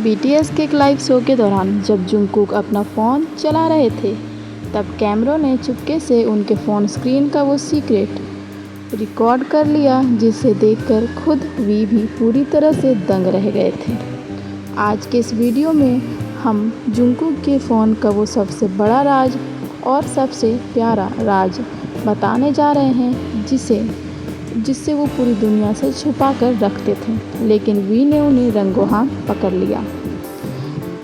BTS के एक live show के दौरान जब जंगकुक अपना फ़ोन चला रहे थे, तब कैमरों ने चुपके से उनके फ़ोन स्क्रीन का वो सीक्रेट रिकॉर्ड कर लिया, जिसे देखकर खुद वी भी पूरी तरह से दंग रह गए थे। आज के इस वीडियो में हम जंगकुक के फ़ोन का वो सबसे बड़ा राज और सबसे प्यारा राज बताने जा रहे हैं, जिससे वो पूरी दुनिया से छुपा कर रखते थे, लेकिन वी ने उन्हें रंगों हाथ पकड़ लिया।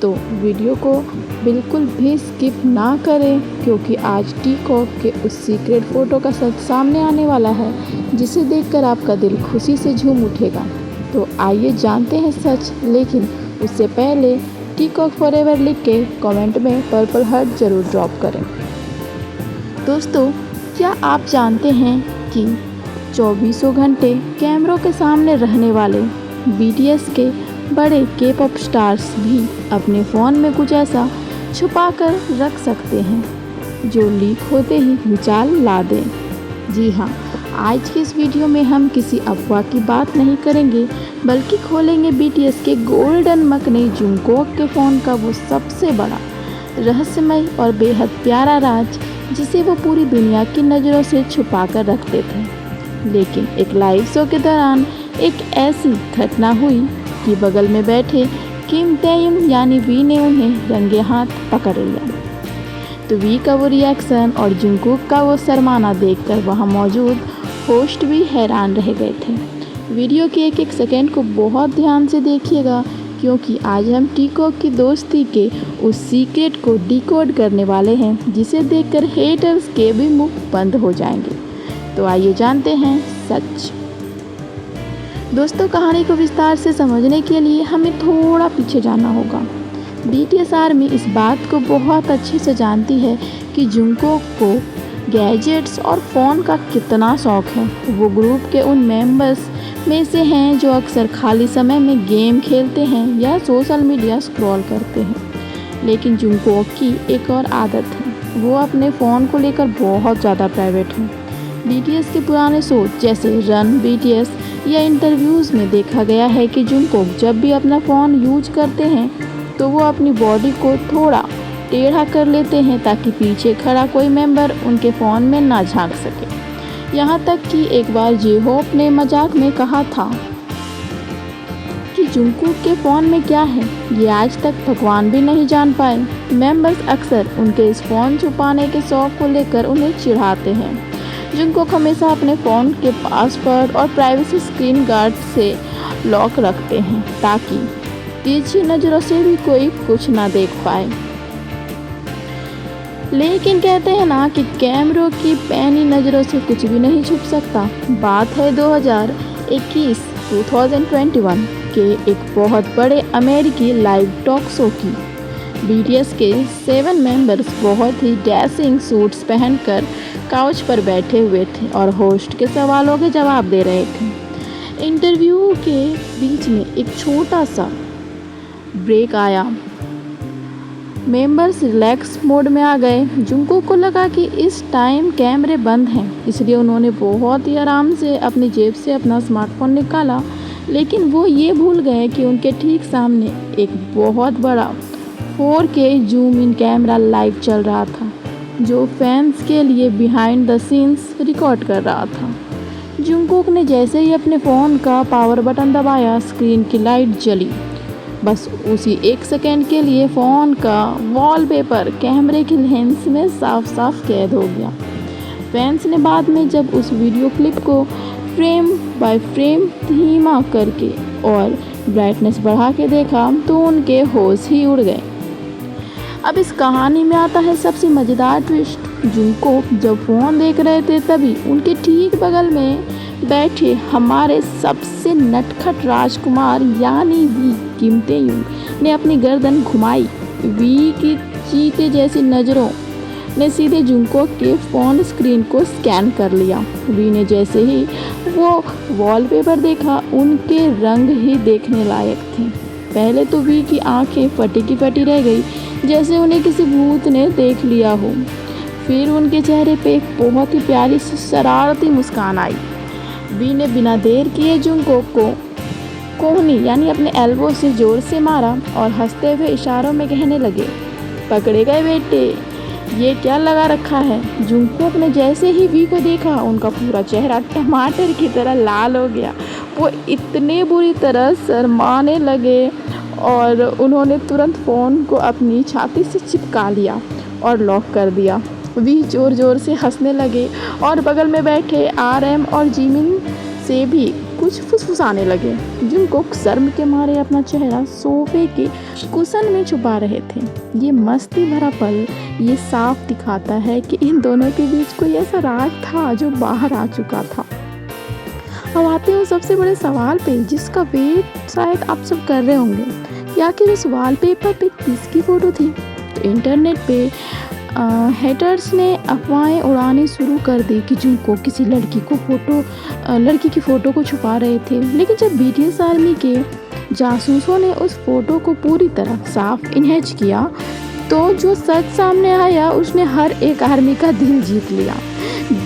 तो वीडियो को बिल्कुल भी स्किप ना करें, क्योंकि आज टीकॉक के उस सीक्रेट फ़ोटो का सच सामने आने वाला है, जिसे देखकर आपका दिल खुशी से झूम उठेगा। तो आइए जानते हैं सच, लेकिन उससे पहले टीकॉक फॉरएवर लिख के कमेंट में पर्पल हार्ट ज़रूर ड्रॉप करें। दोस्तों, क्या आप जानते हैं कि 24 घंटे कैमरों के सामने रहने वाले बीटीएस के बड़े के-पॉप स्टार्स भी अपने फ़ोन में कुछ ऐसा छुपा कर रख सकते हैं जो लीक होते ही भूचाल ला दें। जी हाँ, आज की इस वीडियो में हम किसी अफवाह की बात नहीं करेंगे, बल्कि खोलेंगे बीटीएस के गोल्डन मकने जंगकुक के फ़ोन का वो सबसे बड़ा रहस्यमय और बेहद प्यारा राज, जिसे वो पूरी दुनिया की नज़रों से छुपा कर रखते थे। लेकिन एक लाइव शो के दौरान एक ऐसी घटना हुई कि बगल में बैठे किम ताehyung यानी वी ने उन्हें रंगे हाथ पकड़ लिया। तो वी का वो रिएक्शन और जंगकुक का वो शर्माना देखकर वहाँ मौजूद होस्ट भी हैरान रह गए थे। वीडियो के एक एक सेकेंड को बहुत ध्यान से देखिएगा, क्योंकि आज हम टीकॉक की दोस्ती के उस सीक्रेट को डिकोड करने वाले हैं, जिसे देखकर हेटर्स के भी मुंह बंद हो जाएंगे। तो आइए जानते हैं सच। दोस्तों, कहानी को विस्तार से समझने के लिए हमें थोड़ा पीछे जाना होगा। बीटीएस आर्मी इस बात को बहुत अच्छे से जानती है कि जंगकुक को गैजेट्स और फ़ोन का कितना शौक़ है। वो ग्रुप के उन मेंबर्स में से हैं जो अक्सर खाली समय में गेम खेलते हैं या सोशल मीडिया स्क्रॉल करते हैं। लेकिन जंगकुक की एक और आदत है, वो अपने फ़ोन को लेकर बहुत ज़्यादा प्राइवेट है। बीटीएस के पुराने शो जैसे रन बीटीएस या इंटरव्यूज़ में देखा गया है कि जंगकुक जब भी अपना फ़ोन यूज करते हैं तो वो अपनी बॉडी को थोड़ा टेढ़ा कर लेते हैं, ताकि पीछे खड़ा कोई मेंबर उनके फ़ोन में ना झांक सके। यहाँ तक कि एक बार जे-होप ने मजाक में कहा था कि जंगकुक के फ़ोन में क्या है, ये आज तक भगवान भी नहीं जान पाए। मेंबर्स अक्सर उनके इस फ़ोन छुपाने के शौक़ को लेकर उन्हें चिढ़ाते हैं। जंगकुक हमेशा अपने फ़ोन के पासवर्ड और प्राइवेसी स्क्रीन गार्ड से लॉक रखते हैं, ताकि तिरछी नज़रों से भी कोई कुछ ना देख पाए। लेकिन कहते हैं ना कि कैमरों की पैनी नज़रों से कुछ भी नहीं छुप सकता। बात है 2021 के एक बहुत बड़े अमेरिकी लाइव टॉक शो की। बीटीएस के 7 मेंबर्स बहुत ही डैशिंग सूट्स पहनकर काउच पर बैठे हुए थे और होस्ट के सवालों के जवाब दे रहे थे। इंटरव्यू के बीच में एक छोटा सा ब्रेक आया। मेंबर्स रिलैक्स मोड में आ गए। जंगकुक को लगा कि इस टाइम कैमरे बंद हैं, इसलिए उन्होंने बहुत ही आराम से अपनी जेब से अपना स्मार्टफोन निकाला। लेकिन वो ये भूल गए कि उनके ठीक सामने एक बहुत बड़ा 4K zoom in camera live चल रहा था, जो फैंस के लिए बिहाइंड द सीन्स रिकॉर्ड कर रहा था। जंगकुक ने जैसे ही अपने फ़ोन का पावर बटन दबाया, स्क्रीन की लाइट जली। बस उसी एक सेकेंड के लिए फ़ोन का वॉलपेपर कैमरे के लेंस में साफ साफ कैद हो गया। फैंस ने बाद में जब उस वीडियो क्लिप को फ्रेम बाय फ्रेम धीमा करके और ब्राइटनेस बढ़ा के देखा, तो उनके होश ही उड़ गए। अब इस कहानी में आता है सबसे मज़ेदार ट्विस्ट। जंगकुक जब फ़ोन देख रहे थे, तभी उनके ठीक बगल में बैठे हमारे सबसे नटखट राजकुमार यानी वी किम ताehyung ने अपनी गर्दन घुमाई। वी की चीते जैसी नज़रों ने सीधे जंगकुक के फ़ोन स्क्रीन को स्कैन कर लिया। वी ने जैसे ही वो वॉलपेपर देखा, उनके रंग ही देखने लायक थे। पहले तो वी की आंखें फटी की फटी रह गई, जैसे उन्हें किसी भूत ने देख लिया हो। फिर उनके चेहरे पे एक बहुत ही प्यारी सी शरारती मुस्कान आई। वी ने बिना देर किए जंगकुक को कोहनी यानी अपने एल्बो से ज़ोर से मारा और हंसते हुए इशारों में कहने लगे, पकड़े गए बेटे, ये क्या लगा रखा है। जुंगकुक ने जैसे ही वी को देखा उनका पूरा चेहरा टमाटर की तरह लाल हो गया। वो इतने बुरी तरह शर्माने लगे और उन्होंने तुरंत फ़ोन को अपनी छाती से चिपका लिया और लॉक कर दिया। वी ज़ोर ज़ोर से हंसने लगे और बगल में बैठे RM और जिमिन से भी कुछ फुसफुसाने लगे। जुंगकुक शर्म के मारे अपना चेहरा सोफे के कुशन में छुपा रहे थे। ये मस्ती भरा पल ये साफ दिखाता है कि इन दोनों के बीच कोई ऐसा राज था जो बाहर आ चुका था। अब आते हैं सबसे बड़े सवाल पे, जिसका वेट शायद आप सब कर रहे होंगे कि आखिर उस वॉलपेपर पे किसकी फ़ोटो थी। तो इंटरनेट पे हेटर्स ने अफवाहें उड़ानी शुरू कर दी कि जुंगकुक किसी लड़की की फ़ोटो को छुपा रहे थे। लेकिन जब BTS आर्मी के जासूसों ने उस फ़ोटो को पूरी तरह साफ इन्हेज किया तो जो सच सामने आया उसने हर एक आर्मी का दिल जीत लिया।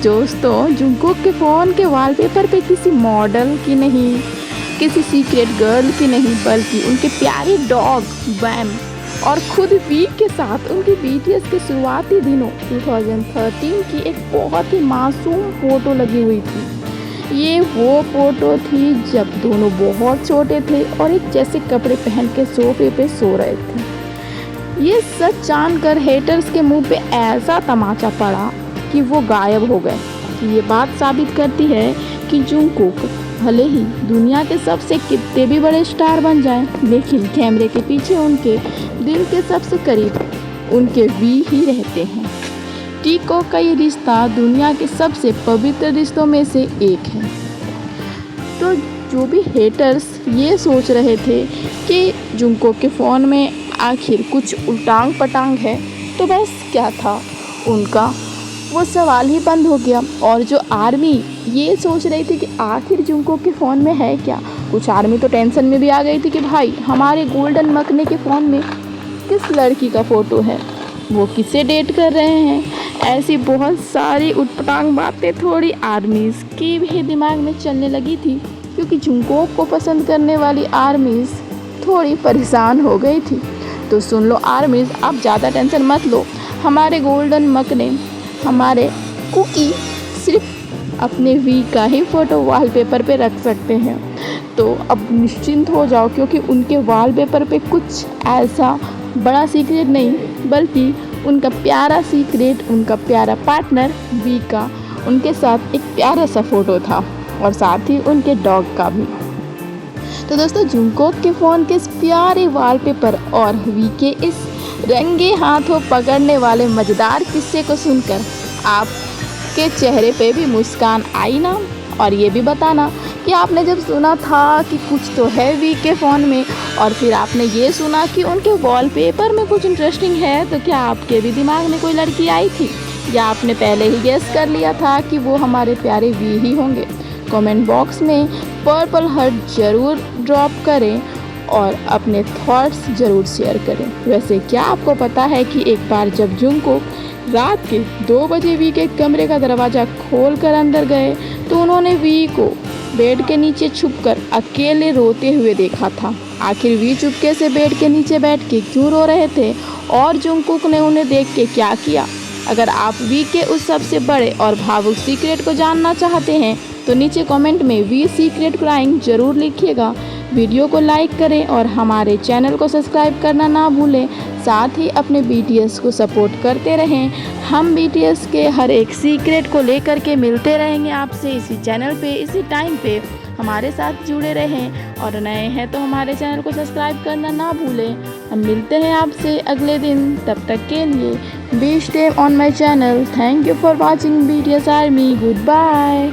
दोस्तों, जुंगकुक के फ़ोन के वॉलपेपर पे किसी मॉडल की नहीं, किसी सीक्रेट गर्ल की नहीं, बल्कि उनके प्यारे डॉग बैम और खुद वी के साथ उनकी BTS के शुरुआती दिनों 2013 की एक बहुत ही मासूम फ़ोटो लगी हुई थी। ये वो फ़ोटो थी जब दोनों बहुत छोटे थे और एक जैसे कपड़े पहन के सोफे पे सो रहे थे। ये सच जानकर हेटर्स के मुंह पे ऐसा तमाचा पड़ा कि वो गायब हो गए। ये बात साबित करती है कि जुंगकुक भले ही दुनिया के सबसे कितने भी बड़े स्टार बन जाएं, लेकिन कैमरे के पीछे उनके दिल के सबसे करीब उनके वी ही रहते हैं। टीको का ये रिश्ता दुनिया के सबसे पवित्र रिश्तों में से एक है। तो जो भी हेटर्स ये सोच रहे थे कि जुंगकुक के फ़ोन में आखिर कुछ उल्टांग पटांग है, तो बस क्या था, उनका वो सवाल ही बंद हो गया। और जो आर्मी ये सोच रही थी कि आखिर जुंगकुक के फ़ोन में है क्या, कुछ आर्मी तो टेंशन में भी आ गई थी कि भाई हमारे गोल्डन मकने के फ़ोन में किस लड़की का फ़ोटो है, वो किसे डेट कर रहे हैं। ऐसी बहुत सारी उटपटांग बातें थोड़ी आर्मीज़ के भी दिमाग में चलने लगी थी, क्योंकि जुंगकुक को पसंद करने वाली आर्मीज़ थोड़ी परेशान हो गई थी। तो सुन लो आर्मीज़, आप ज़्यादा टेंशन मत लो, हमारे गोल्डन मकने, हमारे कुकी सिर्फ अपने वी का ही फ़ोटो वॉलपेपर पे रख सकते हैं। तो अब निश्चिंत हो जाओ, क्योंकि उनके वॉलपेपर पे कुछ ऐसा बड़ा सीक्रेट नहीं, बल्कि उनका प्यारा सीक्रेट, उनका प्यारा पार्टनर वी का उनके साथ एक प्यारा सा फ़ोटो था, और साथ ही उनके डॉग का भी। तो दोस्तों, जुंगकुक के फ़ोन के इस प्यारे वॉलपेपर और वी के इस रंगे हाथों पकड़ने वाले मज़ेदार किस्से को सुनकर आपके चेहरे पे भी मुस्कान आई ना? और ये भी बताना कि आपने जब सुना था कि कुछ तो है वी के फ़ोन में, और फिर आपने ये सुना कि उनके वॉलपेपर में कुछ इंटरेस्टिंग है, तो क्या आपके भी दिमाग में कोई लड़की आई थी, या आपने पहले ही गेस कर लिया था कि वो हमारे प्यारे वी ही होंगे। कमेंट बॉक्स में पर्पल हार्ट ज़रूर ड्रॉप करें और अपने थॉट्स ज़रूर शेयर करें। वैसे क्या आपको पता है कि एक बार जब जुंगकुक रात के 2 बजे वी के कमरे का दरवाज़ा खोलकर अंदर गए, तो उन्होंने वी को बेड के नीचे छुपकर अकेले रोते हुए देखा था। आखिर वी चुपके से बेड के नीचे बैठ के क्यों रो रहे थे, और जुंगकुक ने उन्हें देख के क्या किया? अगर आप वी के उस सबसे बड़े और भावुक सीक्रेट को जानना चाहते हैं, तो नीचे कमेंट में वी सीक्रेट क्राइंग ज़रूर लिखिएगा। वीडियो को लाइक करें और हमारे चैनल को सब्सक्राइब करना ना भूलें। साथ ही अपने BTS को सपोर्ट करते रहें। हम BTS के हर एक सीक्रेट को लेकर के मिलते रहेंगे आपसे इसी चैनल पे, इसी टाइम पे। हमारे साथ जुड़े रहें, और नए हैं तो हमारे चैनल को सब्सक्राइब करना ना भूलें। हम मिलते हैं आपसे अगले दिन, तब तक के लिए be stay on my channel. Thank you for watching BTS army. Good bye.